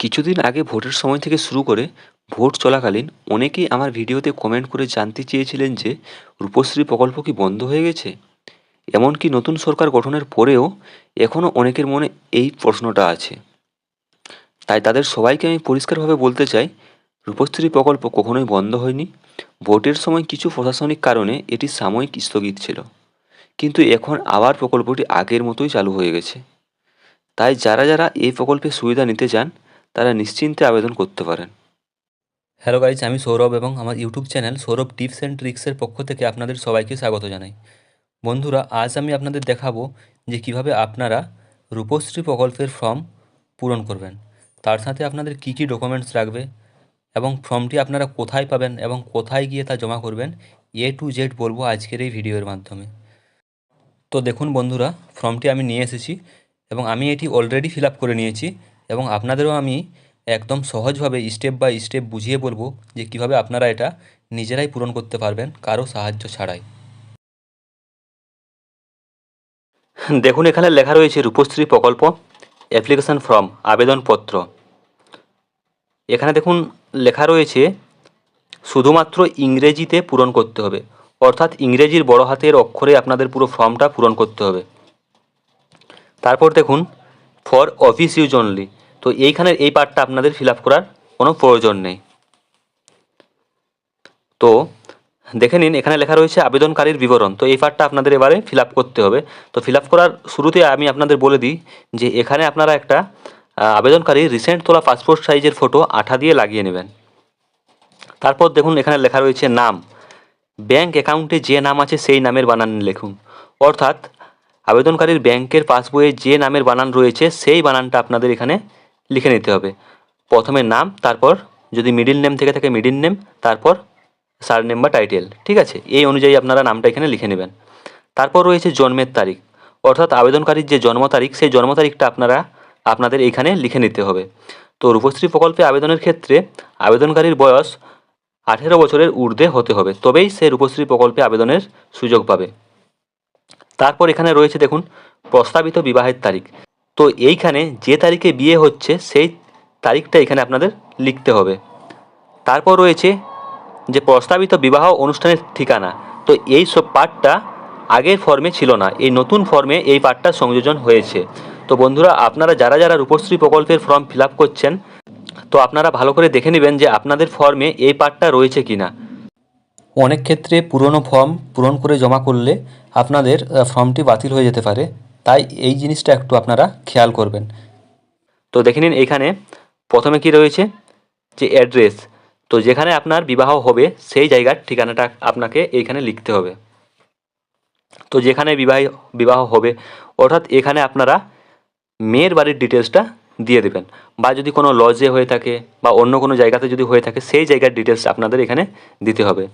কিছুদিন আগে ভোটের সময় থেকে শুরু করে ভোট চলাকালীন অনেকেই আমার ভিডিওতে কমেন্ট করে জানতে চেয়েছিলেন যে রূপশ্রী প্রকল্প কি বন্ধ হয়ে গেছে। এমনকি নতুন সরকার গঠনের পরেও এখনও অনেকের মনে এই প্রশ্নটা আছে। তাই তাদের সবাইকে আমি পরিষ্কারভাবে বলতে চাই, রূপশ্রী প্রকল্প কখনোই বন্ধ হয়নি। ভোটের সময় কিছু প্রশাসনিক কারণে এটি সাময়িক স্থগিত ছিল, কিন্তু এখন আবার প্রকল্পটি আগের মতোই চালু হয়ে গেছে। তাই যারা যারা এই প্রকল্পের সুবিধা নিতে চান তারা নিশ্চিন্তে আবেদন করতে পারেন। হ্যালো গাইজ, আমি সৌরভ এবং আমার YouTube channel Sourav tips and ট্রিক্সের পক্ষ থেকে আপনাদের সবাইকে স্বাগত জানাই। বন্ধুরা, আজ আমি আপনাদের দেখাবো যে কিভাবে আপনারা রূপশ্রী প্রকল্পের ফর্ম পূরণ করবেন, তার সাথে আপনাদের কী কী ডকুমেন্টস লাগবে এবং ফর্মটি আপনারা কোথায় পাবেন এবং কোথায় গিয়ে তা জমা করবেন, টু জেড বলবো আজকের এই ভিডিওর মাধ্যমে। তো দেখুন বন্ধুরা, ফর্মটি আমি নিয়ে এসেছি এবং আমি এটি অলরেডি ফিল আপ করে নিয়েছি এবং আপনাদেরও আমি একদম সহজভাবে স্টেপ বাই স্টেপ বুঝিয়ে বলবো যে কিভাবে আপনারা এটা নিজেরাই পূরণ করতে পারবেন কারো সাহায্য ছাড়াই। দেখুন, এখানে লেখা রয়েছে রূপশ্রী প্রকল্প অ্যাপ্লিকেশন ফর্ম, আবেদনপত্র। এখানে দেখুন লেখা রয়েছে শুধুমাত্র ইংরেজিতে পূরণ করতে হবে, অর্থাৎ ইংরেজির বড় হাতের অক্ষরে আপনাদের পুরো ফর্মটা পূরণ করতে হবে। তারপর দেখুন ফর অফিস ইউজ অনলি, তো এইখানের এই পার্টটা আপনাদের ফিল আপ করার কোনো প্রয়োজন নেই। তো দেখে নিন, এখানে লেখা রয়েছে আবেদনকারীর বিবরণ, তো এই পার্টটা আপনাদের এবারে ফিল আপ করতে হবে। তো ফিল আপ করার শুরুতে আমি আপনাদের বলে দিই যে এখানে আপনারা একটা আবেদনকারীর রিসেন্ট তোলা পাসপোর্ট সাইজের ফটো আঠা দিয়ে লাগিয়ে নেবেন। তারপর দেখুন এখানে লেখা রয়েছে নাম, ব্যাঙ্ক অ্যাকাউন্টে যে নাম আছে সেই নামের বানান লিখুন, অর্থাৎ আবেদনকারীর ব্যাংকের পাসবইয়ে যে নামের বানান রয়েছে সেই বানানটা আপনাদের এখানে লিখে নিতে হবে। প্রথমে নাম, তারপর যদি মিডিল নেম থেকে থাকে মিডিল নেম, তারপর সারনেম বা টাইটেল, ঠিক আছে, এই অনুযায়ী আপনারা নামটা এখানে লিখে নেবেন। তারপর রয়েছে জন্মের তারিখ, অর্থাৎ আবেদনকারীর যে জন্ম তারিখ সেই জন্ম তারিখটা আপনাদের এইখানে লিখে নিতে হবে। তো রূপশ্রী প্রকল্পে আবেদনের ক্ষেত্রে আবেদনকারীর বয়স 18 বছরের ঊর্ধ্বে হতে হবে, তবেই সে রূপশ্রী প্রকল্পে আবেদনের সুযোগ পাবে। তারপর এখানে রয়েছে দেখুন প্রস্তাবিত বিবাহের তারিখ, তো এইখানে যে তারিখে বিয়ে হচ্ছে সেই তারিখটা এখানে আপনাদের লিখতে হবে। তারপর রয়েছে যে প্রস্তাবিত বিবাহ অনুষ্ঠানের ঠিকানা, তো এই সব পার্টটা আগের ফর্মে ছিল না, এই নতুন ফর্মে এই পার্টটা সংযোজন হয়েছে। তো বন্ধুরা, আপনারা যারা যারা রূপশ্রী প্রকল্পের ফর্ম ফিল আপ করছেন, তো আপনারা ভালো করে দেখে নেবেন যে আপনাদের ফর্মে এই পার্টটা রয়েছে কি না। অনেক ক্ষেত্রে পুরনো ফর্ম পূরণ করে জমা করলে আপনাদের ফর্মটি বাতিল হয়ে যেতে পারে, তাই এই জিনিসটা একটু আপনারা খেয়াল করবেন। তো দেখে নিন, এখানে প্রথমে কি রয়েছে যে অ্যাড্রেস, তো যেখানে আপনার বিবাহ হবে সেই জায়গার ঠিকানাটা আপনাকে এইখানে লিখতে হবে। তো যেখানে বিবাহ হবে, অর্থাৎ এখানে আপনারা মেয়ের বাড়ির ডিটেলসটা দিয়ে দেবেন, বা যদি কোনো লজে হয়ে থাকে বা অন্য কোনো জায়গাতে যদি হয়ে থাকে সেই জায়গার ডিটেলস আপনাদের এখানে দিতে হবে।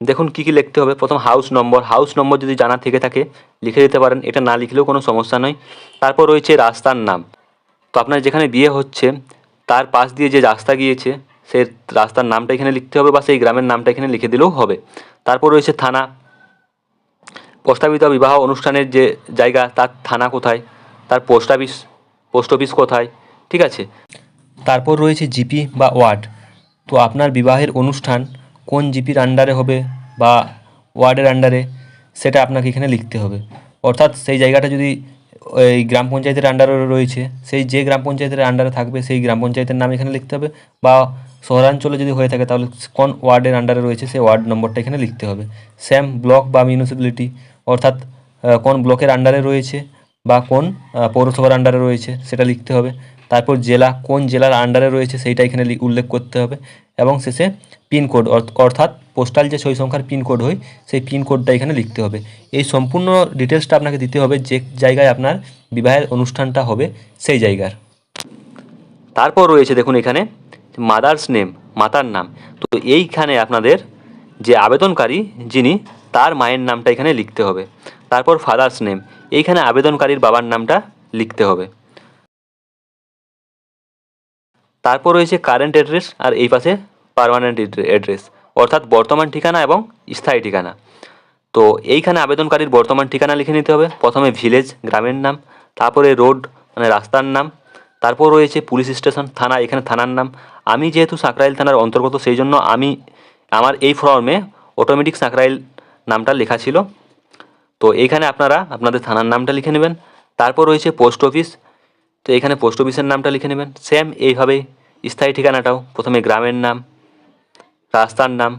দেখুন কী কী লিখতে হবে। প্রথম হাউস নম্বর যদি জানা থেকে থাকে লিখে দিতে পারেন, এটা না লিখলেও কোনো সমস্যা নয়। তারপর রয়েছে রাস্তার নাম, তো আপনার যেখানে বিয়ে হচ্ছে তার পাশ দিয়ে যে রাস্তা গিয়েছে সেই রাস্তার নামটা এখানে লিখতে হবে, বা সেই গ্রামের নামটা এখানে লিখে দিলেও হবে। তারপর রয়েছে থানা, প্রস্তাবিত বিবাহ অনুষ্ঠানের যে জায়গা তার থানা কোথায়, তার পোস্ট অফিস কোথায়, ঠিক আছে। তারপর রয়েছে জিপি বা ওয়ার্ড, তো আপনার বিবাহের অনুষ্ঠান কোন জিপির আন্ডারে হবে বা ওয়ার্ডের আন্ডারে সেটা আপনাকে এখানে লিখতে হবে। অর্থাৎ সেই জায়গাটা যদি ওই গ্রাম পঞ্চায়েতের আন্ডারে রয়েছে, সেই যে গ্রাম পঞ্চায়েতের আন্ডারে থাকবে সেই গ্রাম পঞ্চায়েতের নাম এখানে লিখতে হবে, বা শহরাঞ্চলে যদি হয়ে থাকে তাহলে কোন ওয়ার্ডের আন্ডারে রয়েছে সেই ওয়ার্ড নম্বরটা এখানে লিখতে হবে। সেম ব্লক বা মিউনিসিপ্যালিটি, অর্থাৎ কোন ব্লকের আন্ডারে রয়েছে বা কোন পৌরসভার আন্ডারে রয়েছে সেটা লিখতে হবে। তারপর জেলা, কোন জেলার আন্ডারে রয়েছে সেইটা এখানে উল্লেখ করতে হবে। এবং শেষে পিনকোড, অর্থাৎ পোস্টাল যে 6 সংখ্যার পিনকোড হয় সেই পিনকোডটা এখানে লিখতে হবে। এই সম্পূর্ণ ডিটেলসটা আপনাকে দিতে হবে যে জায়গায় আপনার বিবাহের অনুষ্ঠানটা হবে সেই জায়গার। তারপর রয়েছে দেখুন এখানে মাদার্স নেম, মাতার নাম, তো এইখানে আপনাদের যে আবেদনকারী যিনি তার মায়ের নামটা এখানে লিখতে হবে। তারপর ফাদার্স নেম, এইখানে আবেদনকারীর বাবার নামটা লিখতে হবে। তারপর রয়েছে কারেন্ট অ্যাড্রেস, আর এই পাশে পার্মানেন্ট অ্যাড্রেস, অর্থাৎ বর্তমান ঠিকানা এবং স্থায়ী ঠিকানা। তো এইখানে আবেদনকারীর বর্তমান ঠিকানা লিখে নিতে হবে। প্রথমে ভিলেজ, গ্রামের নাম, তারপরে রোড মানে রাস্তার নাম, তারপর রয়েছে পুলিশ স্টেশন, থানা, এখানে থানার নাম। আমি যেহেতু সাঁকরাইল থানার অন্তর্গত সেই জন্য আমার এই ফর্মে অটোমেটিক সাঁকরাইল নামটা লেখা ছিল। তো এইখানে আপনারা আপনাদের থানার নামটা লিখে নেবেন। তারপর রয়েছে পোস্ট অফিস, তো এখানে পোস্ট অফিসের নামটা লিখে নেবেন। সেম এইভাবেই স্থায়ী ঠিকানাটাও প্রথমে গ্রামের নাম, রাস্তার নাম,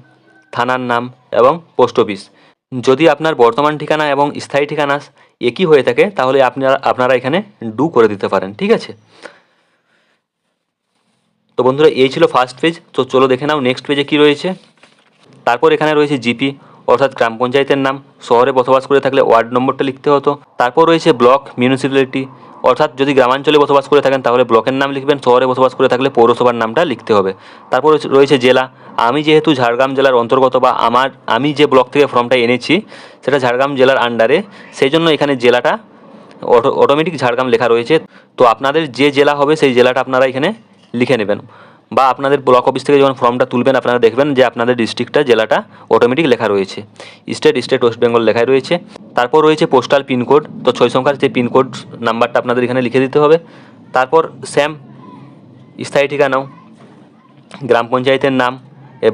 থানার নাম এবং পোস্ট অফিস। যদি আপনার বর্তমান ঠিকানা এবং স্থায়ী ঠিকানা একই হয়ে থাকে তাহলে আপনারা এখানে ডু করে দিতে পারেন, ঠিক আছে। তো বন্ধুরা এই ছিল ফার্স্ট পেজ। তো চলো দেখে নাও নেক্সট পেজে কী রয়েছে। তারপর এখানে রয়েছে জিপি অর্থাৎ গ্রাম পঞ্চায়েতের নাম, শহরে বসবাস করে থাকলে ওয়ার্ড নম্বরটা লিখতে হতো। তারপর রয়েছে ব্লক মিউনিসিপ্যালিটি অর্থাৎ যদি গ্রামাঞ্চলে বসবাস করে থাকেন তাহলে ব্লকের নাম লিখবেন, শহরে বসবাস করে থাকলে পৌরসভার নামটা লিখতে হবে। তারপর রয়েছে জেলা, আমি যেহেতু ঝাড়গ্রাম জেলার অন্তর্গত বা আমি যে ব্লক থেকে ফর্মটা এনেছি সেটা ঝাড়গ্রাম জেলার আন্ডারে, সেই জন্য এখানে জেলাটা অটোমেটিক ঝাড়গ্রাম লেখা রয়েছে। তো আপনাদের যে জেলা হবে সেই জেলাটা আপনারা এখানে লিখে নেবেন, বা আপনাদের ব্লক অফিস থেকে যখন ফর্মটা তুলবেন আপনারা দেখবেন যে আপনাদের ডিস্ট্রিক্টটা জেলাটা অটোমেটিক লেখা রয়েছে। স্টেট ওয়েস্ট বেঙ্গল লেখাই রয়েছে। তারপর রয়েছে পোস্টাল পিনকোড, তো 6 সংখ্যার যে পিনকোড নাম্বারটা আপনাদের এখানে লিখে দিতে হবে। তারপর স্যাম স্থায়ী ঠিকানাও, গ্রাম পঞ্চায়েতের নাম,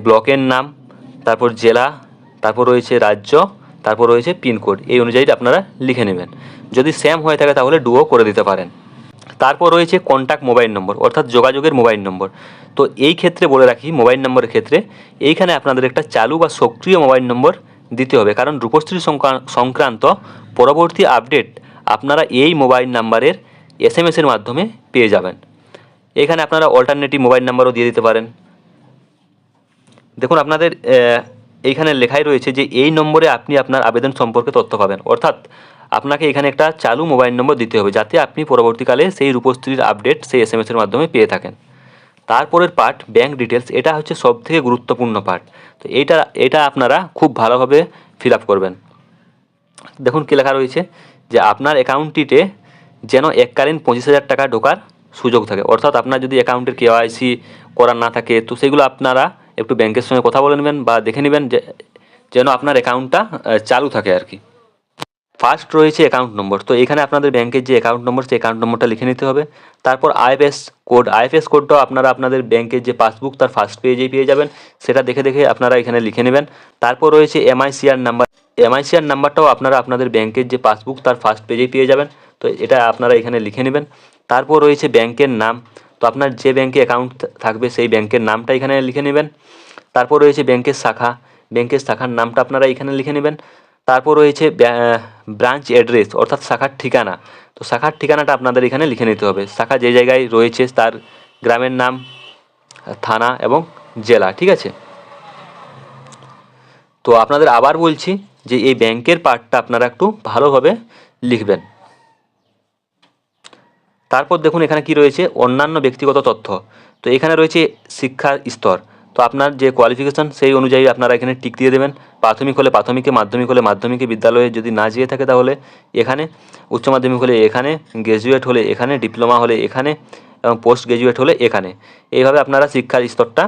ব্লকের নাম, তারপর জেলা, তারপর রয়েছে রাজ্য, তারপর রয়েছে পিনকোড, এই অনুযায়ী আপনারা লিখে নেবেন। যদি স্যাম হয়ে থাকে তাহলে ডুও করে দিতে পারেন। তারপর রয়েছে কন্ট্যাক্ট মোবাইল নম্বর অর্থাৎ যোগাযোগের মোবাইল নম্বর। তো এই ক্ষেত্রে বলে রাখি মোবাইল নম্বরের ক্ষেত্রে এইখানে আপনাদের একটা চালু বা সক্রিয় মোবাইল নম্বর দিতে হবে, কারণ রূপশ্রী সংক্রান্ত পরবর্তী আপডেট আপনারা এই মোবাইল নাম্বারের SMS-এর মাধ্যমে পেয়ে যাবেন। এখানে আপনারা অল্টারনেটিভ মোবাইল নাম্বারও দিয়ে দিতে পারেন। দেখুন আপনাদের এইখানে লেখাই রয়েছে যে এই নম্বরে আপনি আপনার আবেদন সম্পর্কে তথ্য পাবেন, অর্থাৎ আপনাকে এখানে একটা চালু মোবাইল নম্বর দিতে হবে যাতে আপনি পরবর্তীকালে সেই রূপশ্রীর আপডেট সেই SMS-এর মাধ্যমে পেয়ে থাকেন। তারপরের পার্ট ব্যাঙ্ক ডিটেলস, এটা হচ্ছে সবথেকে গুরুত্বপূর্ণ পার্ট। তো এটা আপনারা খুব ভালোভাবে ফিল আপ করবেন। দেখুন কী লেখা রয়েছে যে আপনার অ্যাকাউন্টটিতে যেন এককালীন 25,000 টাকা ঢোকার সুযোগ থাকে, অর্থাৎ আপনার যদি অ্যাকাউন্টের KYC করার না থাকে তো সেগুলো আপনারা একটু ব্যাংকের সঙ্গে কথা বলে নেবেন বা দেখে নেবেন যেন আপনার অ্যাকাউন্টটা চালু থাকে আর কি। ফার্স্ট রয়েছে অ্যাকাউন্ট নম্বর, তো এখানে আপনাদের ব্যাংকের যে অ্যাকাউন্ট নম্বর সেই অ্যাকাউন্ট নম্বরটা লিখে নিতে হবে। তারপর IFS কোডটাও আপনারা আপনাদের ব্যাংকের যে পাসবুক তার ফার্স্ট পেজেই পেয়ে যাবেন, সেটা দেখে দেখে আপনারা এখানে লিখে নেবেন। তারপর রয়েছে MICR নাম্বারটাও আপনারা আপনাদের ব্যাংকের যে পাসবুক তার ফার্স্ট পেজেই পেয়ে যাবেন, তো এটা আপনারা এখানে লিখে নেবেন। তারপর রয়েছে ব্যাংকের নাম, তো আপনার যে ব্যাংকে অ্যাকাউন্ট থাকবে সেই ব্যাংকের নামটা এখানে লিখে নেবেন। তারপর রয়েছে ব্যাংকের শাখার নামটা আপনারা এখানে লিখে নেবেন। তারপর রয়েছে ব্রাঞ্চ অ্যাড্রেস অর্থাৎ শাখার ঠিকানা, তো শাখার ঠিকানাটা আপনাদের এখানে লিখে নিতে হবে। শাখা যে জায়গায় রয়েছে তার গ্রামের নাম, থানা এবং জেলা, ঠিক আছে। তো আপনাদের আবার বলছি যে এই ব্যাংকের পার্টটা আপনারা একটু ভালোভাবে লিখবেন। তারপর দেখুন এখানে কি রয়েছে অন্যান্য ব্যক্তিগত তথ্য, তো এখানে রয়েছে শিক্ষার স্তর, তো আপনার যে কোয়ালিফিকেশান সেই অনুযায়ী আপনারা এখানে টিক দিয়ে দেবেন। প্রাথমিক হলে প্রাথমিকে, মাধ্যমিক হলে মাধ্যমিকে, বিদ্যালয়ে যদি না যেয়ে থাকে তাহলে এখানে, উচ্চ মাধ্যমিক হলে এখানে, গ্র্যাজুয়েট হলে এখানে, ডিপ্লোমা হলে এখানে এবং পোস্ট গ্র্যাজুয়েট হলে এখানে, এইভাবে আপনারা শিক্ষার স্তরটা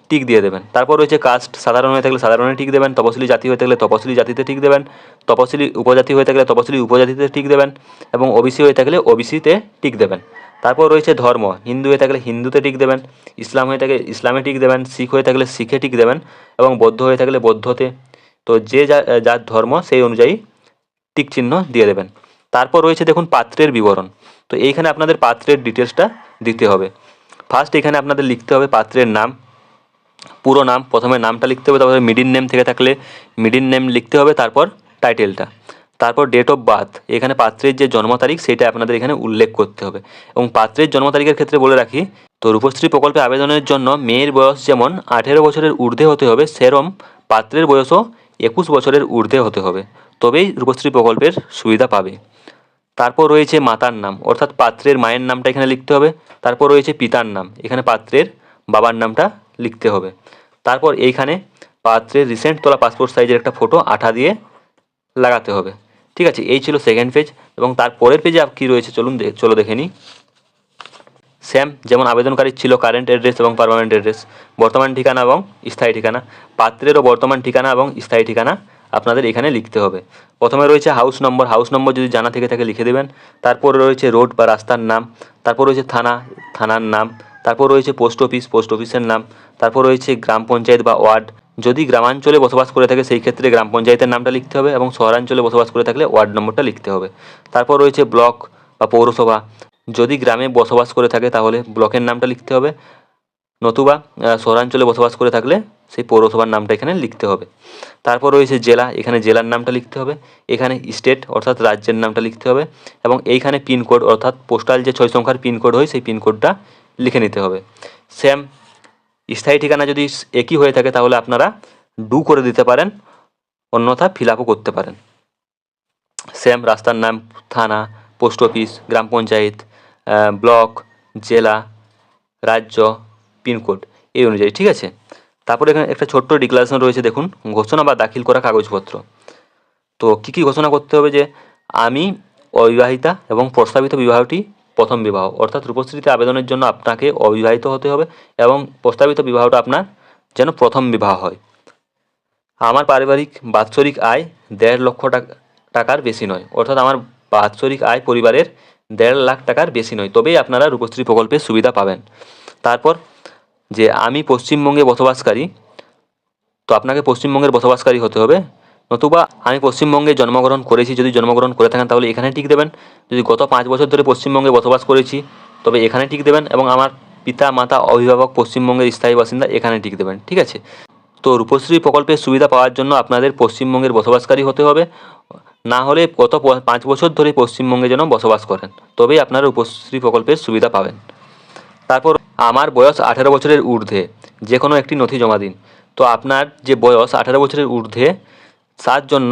টিক দিয়ে দেবেন। তারপর রয়েছে কাস্ট, সাধারণ হয়ে থাকলে সাধারণে টিক দেবেন, তপশিলি জাতি হয়ে থাকলে তপশিলি জাতিতে টিক দেবেন, তপশিলি উপজাতি হয়ে থাকলে তপশিলি উপজাতিতে টিক দেবেন এবং OBC হয়ে থাকলে OBC-তে টিক দেবেন। তারপর রয়েছে ধর্ম, হিন্দু হয়ে থাকলে হিন্দুতে টিক দেবেন, ইসলাম হয়ে থাকলে ইসলামে টিক দেবেন, শিখ হয়ে থাকলে শিখে টিক দেবেন এবং বৌদ্ধ হয়ে থাকলে বৌদ্ধতে, তো যে যার ধর্ম সেই অনুযায়ী টিক চিহ্ন দিয়ে দেবেন। তারপর রয়েছে দেখুন পাত্রের বিবরণ, তো এইখানে আপনাদের পাত্রের ডিটেলসটা দিতে হবে। ফার্স্ট এখানে আপনাদের লিখতে হবে পাত্রের নাম, পুরো নাম, প্রথমে নামটা লিখতে হবে, তারপরে মিডিল নেম থেকে থাকলে মিডিল নেম লিখতে হবে, তারপর টাইটেলটা, তারপর ডেট অফ বার্থ, এখানে পাত্রের যে জন্ম তারিখ সেটা আপনাদের এখানে উল্লেখ করতে হবে। এবং পাত্রের জন্ম তারিখের ক্ষেত্রে বলে রাখি, তো রূপশ্রী প্রকল্পে আবেদনের জন্য মেয়ের বয়স যেমন 18 বছরের ঊর্ধ্বে হতে হবে, সেরম পাত্রের বয়সও 21 বছরের ঊর্ধ্বে হতে হবে, তবেই রূপশ্রী প্রকল্পের সুবিধা পাবে। তারপর রয়েছে মাতার নাম অর্থাৎ পাত্রের মায়ের নামটা এখানে লিখতে হবে। তারপর রয়েছে পিতার নাম, এখানে পাত্রের বাবার নামটা লিখতে হবে। তারপর এইখানে পাত্রের রিসেন্ট তোলা পাসপোর্ট সাইজের একটা ফটো আঠা দিয়ে লাগাতে হবে, ঠিক আছে। এই ছিল সেকেন্ড পেজ। এবং তারপরের পেজে কী রয়েছে চলো দেখে নিই। সেম যেমন আবেদনকারীর ছিল কারেন্ট অ্যাড্রেস এবং পার্মানেন্ট অ্যাড্রেস, বর্তমান ঠিকানা এবং স্থায়ী ঠিকানা, পাত্রেরও বর্তমান ঠিকানা এবং স্থায়ী ঠিকানা আপনাদের এখানে লিখতে হবে। প্রথমে রয়েছে হাউস নম্বর, হাউস নম্বর যদি জানা থেকে থাকে লিখে দেবেন। তারপর রয়েছে রোড বা রাস্তার নাম, তারপর রয়েছে থানা, থানার নাম, তারপর রয়েছে পোস্ট অফিস, পোস্ট অফিসের নাম, তারপর রয়েছে গ্রাম পঞ্চায়েত বা ওয়ার্ড। যদি গ্রামাঞ্চলে বসবাস করে থাকে সেই ক্ষেত্রে গ্রাম পঞ্চায়েতের নামটা লিখতে হবে, এবং শহরাঞ্চলে বসবাস করে থাকলে ওয়ার্ড নম্বরটা লিখতে হবে। তারপর রয়েছে ব্লক বা পৌরসভা, যদি গ্রামে বসবাস করে থাকে তাহলে ব্লকের নামটা লিখতে হবে, নতুবা শহরাঞ্চলে বসবাস করে থাকলে সেই পৌরসভার নামটা এখানে লিখতে হবে। তারপর রয়েছে জেলা, এখানে জেলার নামটা লিখতে হবে। এখানে স্টেট অর্থাৎ রাজ্যের নামটা লিখতে হবে, এবং এইখানে পিনকোড অর্থাৎ পোস্টাল যে 6 সংখ্যার পিনকোড হয় সেই পিনকোডটা লিখে নিতে হবে। সেম স্থায়ী ঠিকানা যদি একই হয়ে থাকে তাহলে আপনারা ডু করে দিতে পারেন, অন্যথা ফিল আপও করতে পারেন। সেম রাস্তার নাম, থানা, পোস্ট অফিস, গ্রাম পঞ্চায়েত, ব্লক, জেলা, রাজ্য, পিনকোড এই অনুযায়ী, ঠিক আছে। তারপরে এখানে একটা ছোট্ট ডিক্লারেশন রয়েছে, দেখুন, ঘোষণা বা দাখিল করা কাগজপত্র। তো কী কী ঘোষণা করতে হবে, যে আমি অবিবাহিতা এবং প্রস্তাবিত বিবাহটি প্রথম বিবাহ, অর্থাৎ রূপশ্রীতে আবেদনের জন্য আপনাকে অবিবাহিত হতে হবে এবং প্রস্তাবিত বিবাহটা আপনার যেন প্রথম বিবাহ হয়। আমার পারিবারিক বাৎসরিক আয় 1.5 লক্ষ টাকার বেশি নয়, অর্থাৎ আমার বাৎসরিক আয় পরিবারের 1.5 লাখ টাকার বেশি নয়, তবেই আপনারা রূপশ্রী প্রকল্পের সুবিধা পাবেন। তারপর যে আমি পশ্চিমবঙ্গে বসবাসকারী, তো আপনাকে পশ্চিমবঙ্গের বসবাসকারী হতে হবে, নতুবা আমি পশ্চিমবঙ্গে জন্মগ্রহণ করেছি, যদি জন্মগ্রহণ করে থাকেন তাহলে এখানে টিক দেবেন। যদি গত 5 বছর ধরে পশ্চিমবঙ্গে বসবাস করেছি তবে এখানে টিক দেবেন, এবং আমার পিতা মাতা অভিভাবক পশ্চিমবঙ্গের স্থায়ী বাসিন্দা এখানে টিক দেবেন, ঠিক আছে। তো রূপশ্রী প্রকল্পের সুবিধা পাওয়ার জন্য আপনাদের পশ্চিমবঙ্গের বসবাসকারী হতে হবে, না হলে গত 5 বছর ধরে পশ্চিমবঙ্গে যেন বসবাস করেন, তবেই আপনারা রূপশ্রী প্রকল্পের সুবিধা পাবেন। তারপর আমার বয়স 18 বছরের ঊর্ধ্বে, যে কোনো একটি নথি জমা দিন। তো আপনার যে বয়স 18 বছরের ঊর্ধ্বে তার জন্য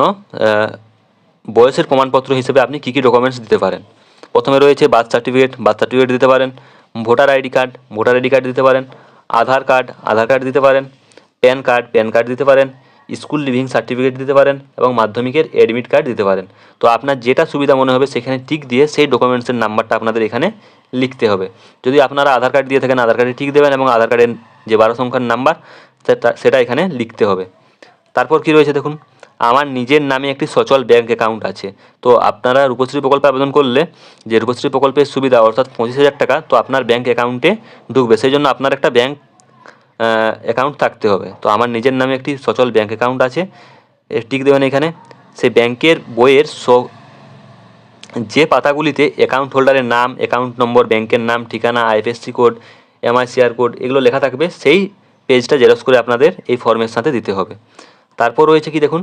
বয়সের প্রমাণপত্র হিসেবে আপনি কী কী ডকুমেন্টস দিতে পারেন। প্রথমে রয়েছে বার্থ সার্টিফিকেট দিতে পারেন, ভোটার আইডি কার্ড দিতে পারেন, আধার কার্ড দিতে পারেন, প্যান কার্ড দিতে পারেন, স্কুল লিভিং সার্টিফিকেট দিতে পারেন, এবং মাধ্যমিকের অ্যাডমিট কার্ড দিতে পারেন। তো আপনার যেটা সুবিধা মনে হবে সেখানে টিক দিয়ে সেই ডকুমেন্টসের নাম্বারটা আপনাদের এখানে লিখতে হবে। যদি আপনারা আধার কার্ড দিয়ে থাকেন আধার কার্ডে টিক দেবেন, এবং আধার কার্ডের যে 12 সংখ্যার নাম্বার সেটা এখানে লিখতে হবে। তারপর কি রয়েছে দেখুন, আমার নিজের নামে একটি সচল ব্যাঙ্ক অ্যাকাউন্ট আছে। তো আপনারা রূপশ্রী প্রকল্পে আবেদন করলে যে রূপশ্রী প্রকল্পের সুবিধা অর্থাৎ 25,000 টাকা তো আপনার ব্যাঙ্ক অ্যাকাউন্টে ঢুকবে, সেই জন্য আপনার একটা ব্যাঙ্ক অ্যাকাউন্ট থাকতে হবে। তো আমার নিজের নামে একটি সচল ব্যাঙ্ক অ্যাকাউন্ট আছে, টিক দেবেন এখানে। সেই ব্যাংকের বইয়ের যে পাতাগুলিতে অ্যাকাউন্ট হোল্ডারের নাম, অ্যাকাউন্ট নম্বর, ব্যাংকের নাম, ঠিকানা, আইএফএসসি কোড, এমআইসিআর কোড এগুলো লেখা থাকবে, সেই পেজটা জেরক্স করে আপনাদের এই ফর্মের সাথে দিতে হবে। তারপর রয়েছে কি দেখুন,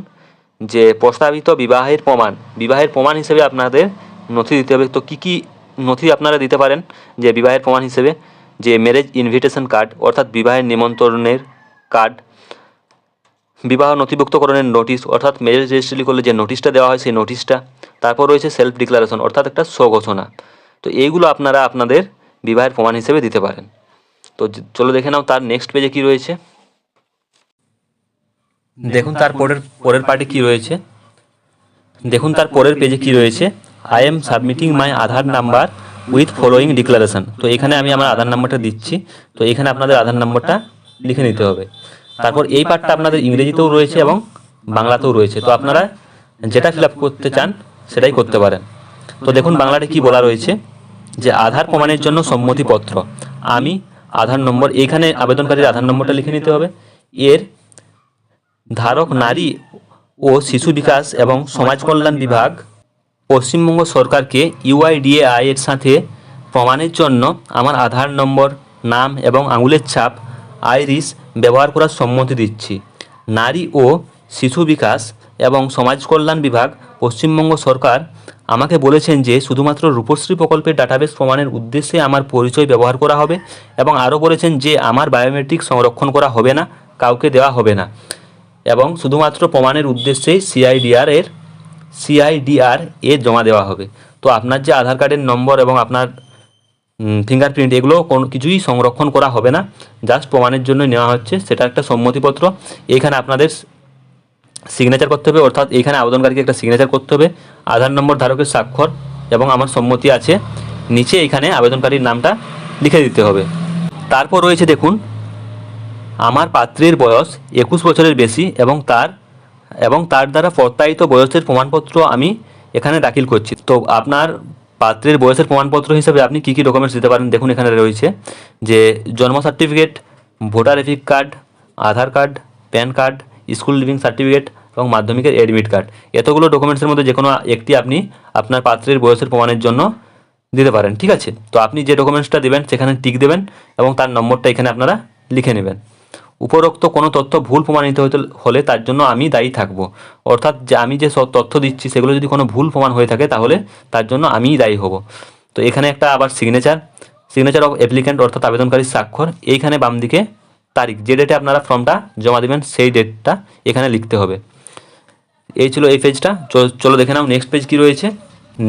যে প্রস্তাবিত বিবাহের প্রমাণ হিসেবে আপনাদের নথি দিতে হবে। তো কী কী নথি আপনারা দিতে পারেন যে বিবাহের প্রমাণ হিসেবে, যে ম্যারেজ ইনভিটেশন কার্ড অর্থাৎ বিবাহের নিমন্ত্রণের কার্ড, বিবাহ নথিভুক্তকরণের নোটিশ অর্থাৎ ম্যারেজ রেজিস্ট্রি করলে যে নোটিশটা দেওয়া হয় সেই নোটিশটা। তারপর রয়েছে সেলফ ডিক্লারেশন অর্থাৎ একটা স্বঘোষণা। তো এইগুলো আপনারা আপনাদের বিবাহের প্রমাণ হিসেবে দিতে পারেন। তো চলো দেখে নাও তার নেক্সট পেজে কি রয়েছে। দেখুন তার পরের পার্টে কি রয়েছে, দেখুন তার পরের পেজে কি রয়েছে, I am submitting my Aadhaar number with following declaration. তো এখানে আমি আমার আধার নাম্বারটা দিচ্ছি, তো এখানে আপনাদের আধার নাম্বারটা লিখে নিতে হবে। তারপর এই পার্টটা আপনাদের ইংরেজিতেও রয়েছে এবং বাংলাতেও রয়েছে, তো আপনারা যেটা ফিল আপ করতে চান সেটাই করতে পারেন। তো দেখুন বাংলাতে কি বলা রয়েছে, যে আধার প্রমাণের জন্য সম্মতিপত্র, আমি আধার নম্বর, এইখানে আবেদনকারীর আধার নম্বরটা লিখে নিতে হবে। এর ধারক নারী ও শিশু বিকাশ এবং সমাজ কল্যাণ বিভাগ পশ্চিমবঙ্গ সরকারকে ইউআইডিএআই এর সাথে প্রমাণের জন্য আমার আধার নম্বর, নাম এবং আঙুলের ছাপ আইরিস ব্যবহার করার সম্মতি দিচ্ছি। নারী ও শিশু বিকাশ এবং সমাজ কল্যাণ বিভাগ পশ্চিমবঙ্গ সরকার আমাকে বলেছেন যে শুধুমাত্র রূপশ্রী প্রকল্পের ডাটাবেস প্রমাণের উদ্দেশ্যে আমার পরিচয় ব্যবহার করা হবে, এবং আরও বলেছেন যে আমার বায়োমেট্রিক সংরক্ষণ করা হবে না, কাউকে দেওয়া হবে না, এবং শুধুমাত্র প্রমাণের উদ্দেশ্যেই সিআইডিআর এ জমা দেওয়া হবে। তো আপনার যে আধার কার্ডের নম্বর এবং আপনার ফিঙ্গারপ্রিন্ট এগুলো কোনো কিছুই সংরক্ষণ করা হবে না, জাস্ট প্রমাণের জন্য নেওয়া হচ্ছে, সেটা একটা সম্মতিপত্র। এইখানে আপনাদের সিগনেচার করতে হবে, অর্থাৎ এইখানে আবেদনকারীকে একটা সিগনেচার করতে হবে, আধার নম্বর ধারকের স্বাক্ষর এবং আমার সম্মতি আছে, নিচে এখানে আবেদনকারীর নামটা লিখে দিতে হবে। তারপর রয়েছে দেখুন, আমার পাত্রের বয়স 21 বছরের বেশি এবং তার এবং তার দ্বারা প্রত্যায়িত বয়সের প্রমাণপত্র আমি এখানে দাখিল করছি। তো আপনার পাত্রের বয়সের প্রমাণপত্র হিসেবে আপনি কী কী ডকুমেন্টস দিতে পারেন দেখুন, এখানে রয়েছে যে জন্ম certificate, voter EPIC card, Aadhaar card, PAN card, school leaving certificate এবং মাধ্যমিকের অ্যাডমিট কার্ড। এতগুলো ডকুমেন্টসের মধ্যে যে কোনো একটি আপনি আপনার পাত্রের বয়সের প্রমাণের জন্য দিতে পারেন, ঠিক আছে। তো আপনি যে ডকুমেন্টসটা দেবেন সেখানে টিক দেবেন এবং তার নম্বরটা এখানে আপনারা লিখে নেবেন। উপরোক্ত কোনো তথ্য ভুল প্রমাণিত হলে তার জন্য আমি দায়ী থাকব। অর্থাৎ যে আমি যে সব তথ্য দিচ্ছি সেগুলো যদি কোনো ভুল প্রমাণ হয়ে থাকে তাহলে তার জন্য আমিই দায়ী হব। তো এখানে একটা আবার সিগনেচার অফ অ্যাপ্লিক্যান্ট অর্থাৎ আবেদনকারীর স্বাক্ষর, এইখানে বাম দিকে তারিখ, যে ডেটে আপনারা ফর্মটা জমা দেবেন সেই ডেটটা এখানে লিখতে হবে। এই ছিল এই পেজটা। চলো দেখে নাও নেক্সট পেজ কী রয়েছে।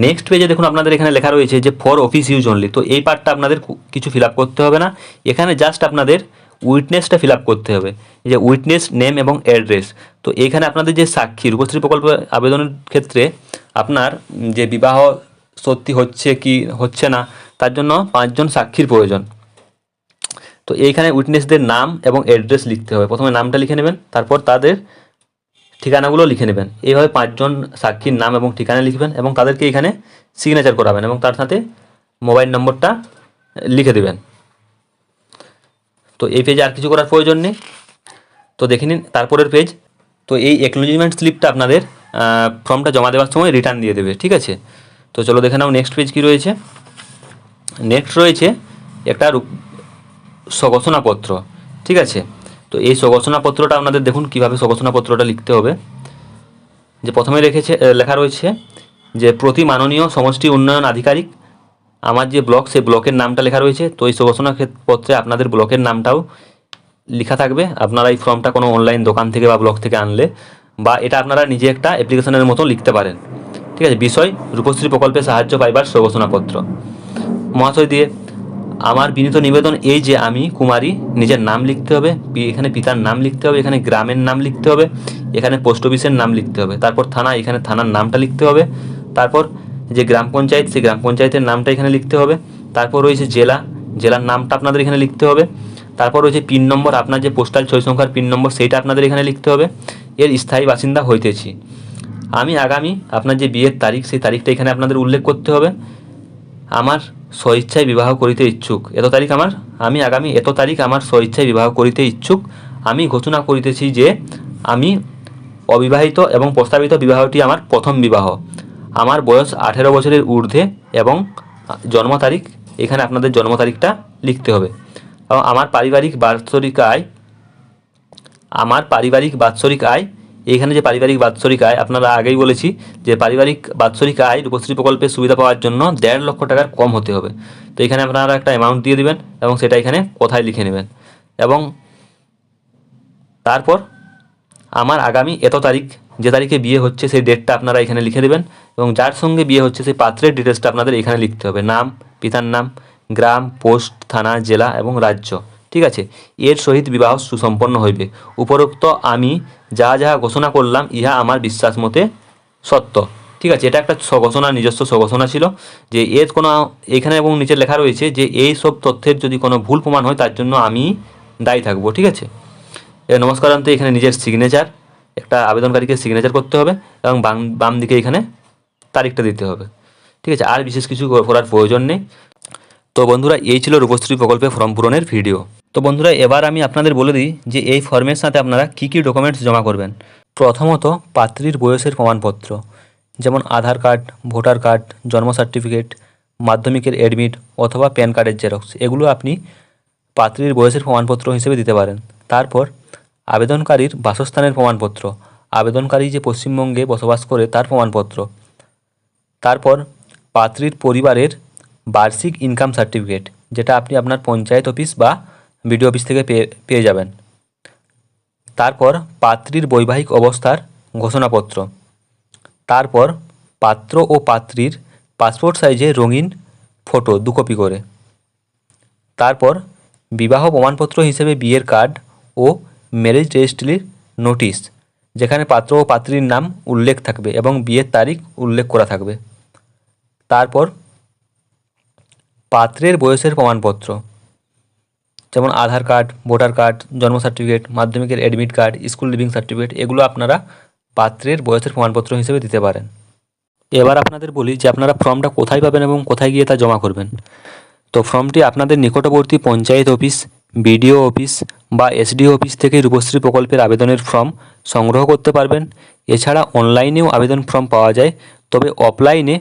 নেক্সট পেজে দেখুন আপনাদের এখানে লেখা রয়েছে যে ফর অফিস ইউজ অনলি। তো এই পার্টটা আপনাদের কিছু ফিল আপ করতে হবে না, এখানে জাস্ট আপনাদের উইটনেসটা ফিল আপ করতে হবে, এই যে উইটনেস নেম এবং অ্যাড্রেস। তো এইখানে আপনাদের যে সাক্ষী, রূপশ্রী প্রকল্প আবেদনের ক্ষেত্রে আপনার যে বিবাহ সত্যি হচ্ছে কি হচ্ছে না তার জন্য 5 জন সাক্ষীর প্রয়োজন। তো এইখানে উইটনেসদের নাম এবং অ্যাড্রেস লিখতে হবে। প্রথমে নামটা লিখে নেবেন, তারপর তাদের ঠিকানাগুলো লিখে নেবেন। এইভাবে 5 জন সাক্ষীর নাম এবং ঠিকানা লিখবেন এবং তাদেরকে এখানে সিগনেচার করাবেন এবং তার সাথে মোবাইল নম্বরটা লিখে দেবেন। তো এই পেজে আর কিছু করার প্রয়োজন নেই। তো দেখে নিন তারপরের পেজ। তো এই অ্যাকনোলেজমেন্ট স্লিপটা আপনাদের ফর্মটা জমা দেওয়ার সময় রিটার্ন দিয়ে দেবে, ঠিক আছে। তো চলো দেখে নাও নেক্সট পেজ কী রয়েছে। নেক্সট রয়েছে একটা স্বঘোষণাপত্র, ঠিক আছে। তো এই স্বঘোষণাপত্রটা আপনাদের দেখুন কীভাবে স্বঘোষণাপত্রটা লিখতে হবে। যে প্রথমে লেখা রয়েছে যে প্রতি মাননীয় সমষ্টি উন্নয়ন আধিকারিক, আমার যে ব্লক সেই ব্লকের নামটা লেখা রয়েছে। তো এই স্বঘোষণা পত্রে আপনাদের ব্লকের নামটাও লেখা থাকবে। আপনারা এই ফর্মটা কোনো অনলাইন দোকান থেকে বা ব্লক থেকে আনলে বা এটা আপনারা নিজে একটা অ্যাপ্লিকেশনের মতো লিখতে পারেন, ঠিক আছে। বিষয় রূপশ্রী প্রকল্পে সাহায্য পাইবার স্বঘোষণাপত্র। মহাশয় দিয়ে আমার বিনীত নিবেদন এই যে আমি কুমারী, নিজের নাম লিখতে হবে, এখানে পিতার নাম লিখতে হবে, এখানে গ্রামের নাম লিখতে হবে, এখানে পোস্ট অফিসের নাম লিখতে হবে, তারপর থানা, এখানে থানার নামটা লিখতে হবে, তারপর যে গ্রাম পঞ্চায়েত সেই গ্রাম পঞ্চায়েতের নামটা এখানে লিখতে হবে, তারপর রয়েছে জেলার নামটা আপনাদের এখানে লিখতে হবে, তারপর রয়েছে পিন নম্বর, আপনার যে পোস্টাল 6 সংখ্যার পিন নম্বর সেইটা আপনাদের এখানে লিখতে হবে। এর স্থায়ী বাসিন্দা হইতেছি আমি, আগামী আপনার যে বিয়ের তারিখ সেই তারিখটা এখানে আপনাদের উল্লেখ করতে হবে। আমার স্বইচ্ছায় বিবাহ করিতে ইচ্ছুক এত তারিখ আমি আগামী এত তারিখ আমার স্বইচ্ছায় বিবাহ করিতে ইচ্ছুক। আমি ঘোষণা করিতেছি যে আমি অবিবাহিত এবং প্রস্তাবিত বিবাহটি আমার প্রথম বিবাহ। আমার বয়স 18 বছরের ঊর্ধ্বে এবং জন্ম তারিখ, এখানে আপনাদের জন্ম তারিখটা লিখতে হবে। এবং আমার পারিবারিক বাৎসরিক আয়, এইখানে যে পারিবারিক বাৎসরিক আয় আপনারা আগেই বলেছি যে পারিবারিক বাৎসরিক আয় রূপশ্রী প্রকল্পের সুবিধা পাওয়ার জন্য 1.5 লক্ষ টাকার কম হতে হবে। তো এখানে আপনারা একটা অ্যামাউন্ট দিয়ে দেবেন এবং সেটা এখানে কোথায় লিখে নেবেন। এবং তারপর আমার আগামী এত তারিখ, যে তারিখে বিয়ে হচ্ছে সেই ডেটটা আপনারা এখানে লিখে দেবেন এবং যার সঙ্গে বিয়ে হচ্ছে সেই পাত্রের ডিটেলসটা আপনাদের এখানে লিখতে হবে। নাম, পিতার নাম, গ্রাম, পোস্ট, থানা, জেলা এবং রাজ্য, ঠিক আছে। এর সহিত বিবাহ সুসম্পন্ন হইবে। উপরোক্ত আমি যাহা ঘোষণা করলাম ইহা আমার বিশ্বাস মতে সত্য, ঠিক আছে। এটা একটা স্বঘোষণা, নিজস্ব স্বঘোষণা ছিল যে এর কোনো এখানে এবং নিচে লেখা রয়েছে যে এই সব তথ্যের যদি কোনো ভুল প্রমাণ হয় তার জন্য আমি দায়ী থাকবো, ঠিক আছে। নমস্কারান্তে এখানে নিজের সিগনেচার, একটা আবেদনকারীকে সিগনেচার করতে হবে এবং বাম দিকে এখানে তারিখটা দিতে হবে, ঠিক আছে। আর বিশেষ কিছু করার প্রয়োজন নেই। তো বন্ধুরা এই ছিল রূপশ্রী প্রকল্পে ফর্ম পূরণের ভিডিও। তো বন্ধুরা এবার আমি আপনাদের বলে দিই যে এই ফর্মের সাথে আপনারা কী কী ডকুমেন্টস জমা করবেন। প্রথমত পাত্রীর বয়সের প্রমাণপত্র, যেমন আধার কার্ড, ভোটার কার্ড, জন্ম সার্টিফিকেট, মাধ্যমিকের অ্যাডমিট অথবা প্যান কার্ডের জেরক্স, এগুলো আপনি পাত্রীর বয়সের প্রমাণপত্র হিসেবে দিতে পারেন। তারপর আবেদনকারীর বাসস্থানের প্রমাণপত্র, আবেদনকারী যে পশ্চিমবঙ্গে বসবাস করে তার প্রমাণপত্র। তারপর পাত্রীর পরিবারের বার্ষিক ইনকাম সার্টিফিকেট, যেটা আপনি আপনার পঞ্চায়েত অফিস বা বিডিও অফিস থেকে পেয়ে যাবেন। তারপর পাত্রীর বৈবাহিক অবস্থার ঘোষণাপত্র। তারপর পাত্র ও পাত্রীর পাসপোর্ট সাইজে রঙিন ফটো 2 কপি করে। তারপর বিবাহ প্রমাণপত্র হিসেবে বিয়ের কার্ড ও ম্যারেজ রেজিস্ট্রির নোটিশ, যেখানে পাত্র ও পাত্রীর নাম উল্লেখ থাকবে এবং বিয়ের তারিখ উল্লেখ করা থাকবে। তারপর পাত্রের বয়সের প্রমাণপত্র, যেমন আধার কার্ড, ভোটার কার্ড, জন্ম সার্টিফিকেট, মাধ্যমিকের admit card, school leaving certificate, এগুলো আপনারা পাত্রের বয়সের প্রমাণপত্র হিসেবে দিতে পারেন। এবার আপনাদের বলি যে আপনারা ফর্মটা কোথায় পাবেন এবং কোথায় গিয়ে তা জমা করবেন। তো ফর্মটি আপনাদের নিকটবর্তী পঞ্চায়েত অফিস, বিডিও অফিস বা এসডিও অফিস থেকে রূপশ্রী প্রকল্পের আবেদনের ফর্ম সংগ্রহ করতে পারবেন। এছাড়া অনলাইনেও আবেদন ফর্ম পাওয়া যায়, তবে অফলাইনে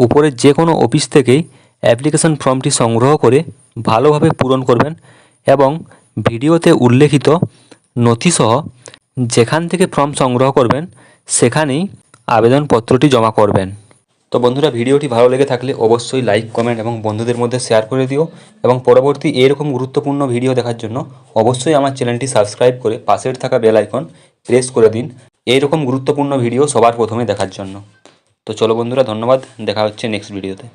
উপরের যে কোনো অফিস থেকেই অ্যাপ্লিকেশন ফর্মটি সংগ্রহ করে ভালোভাবে পূরণ করবেন এবং ভিডিওতে উল্লেখিত নথিসহ যেখান থেকে ফর্ম সংগ্রহ করবেন সেখানেই আবেদনপত্রটি জমা করবেন। তো বন্ধুরা, ভিডিওটি ভালো লেগে থাকলে অবশ্যই লাইক, কমেন্ট এবং বন্ধুদের মধ্যে শেয়ার করে দিও এবং পরবর্তী এরকম গুরুত্বপূর্ণ ভিডিও দেখার জন্য অবশ্যই আমার চ্যানেলটি সাবস্ক্রাইব করে পাশের থাকা বেল আইকন প্রেস করে দিন এইরকম গুরুত্বপূর্ণ ভিডিও সবার প্রথমে দেখার জন্য। তো চলো বন্ধুরা, ধন্যবাদ, দেখা হচ্ছে নেক্সট ভিডিওতে।